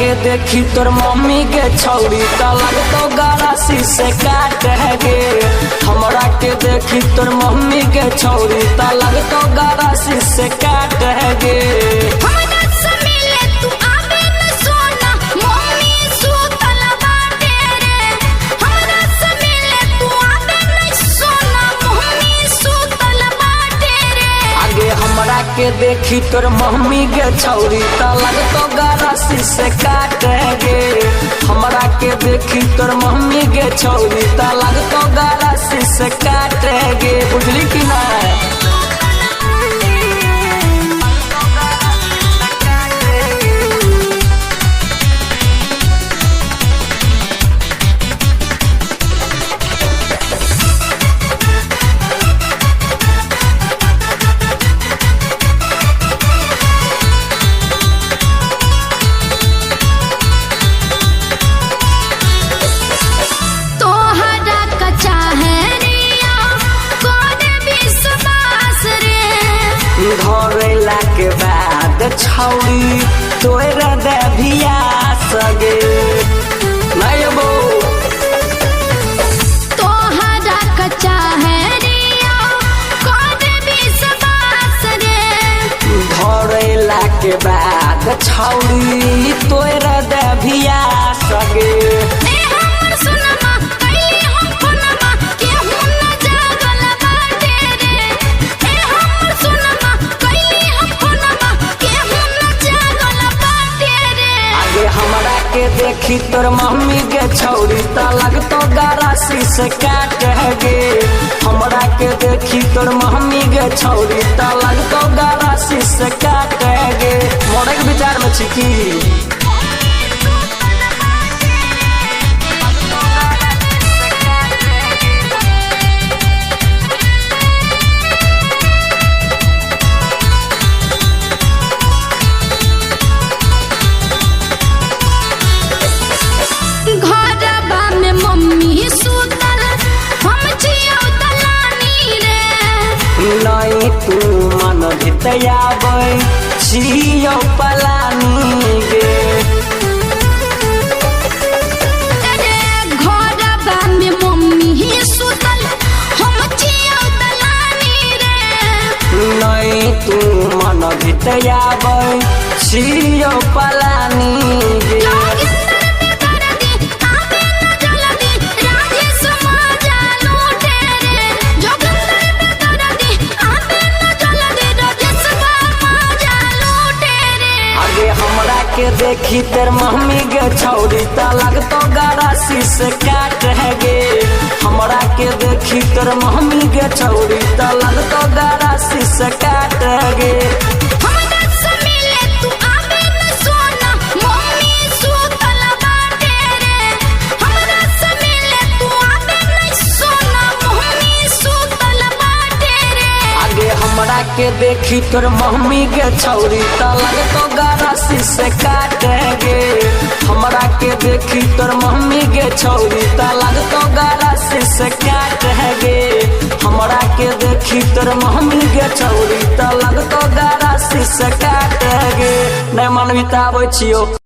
के देखी तोर मम्मी के छौरी त लगतो गरासी से काट गे। हमरा के देखी तोर मम्मी के छौरी त लगतो गरासी से काट गे। हमरा के देखी तोर मम्मी के छौरी त लगतो गरासी से काट गे। हमरा के देखी तोर मम्मी के छौरी त लगतो गरासी से काट गे। बुझली कि ना? धरेला के बाद छौरी तोरा देभिया सगे नहीं बो तोहरा कच्चा है रिया कोन विश्वास रे। धरेला के बाद छौरी तोरा देभिया सगे। हमरा के देखी तोर मम्मी के छौरी त लगतो गरासी से काट गे। हमरा के देखी तोर मम्मी के छौरी त लगतो गरासी से काट गे। मोरे के विचार में छिकी नहीं तू मन भितयाबै छियौ पलानी गे। घरबा में मम्मी सुतल हम छियौ दलानी रे। नहीं तू मन भितयाबै छियौ पलानी गे। के देखी तेर मम्मी के छौरी त लगतो गरासी से काट गे। हमरा के देखी तेर मम्मी के छौरी त लगतो गरासी से काट गे। हमरा के देखी तोर मम्मी के छौरी त लगतो गरासी से काट गे। हमरा के देखी तोर मम्मी के छौरी त लगतो गरासी से काट गे। हमरा के देखी तोर मम्मी के छौरी त लगतो गरासी से काट गे। नहीं मनबिताबै छियो।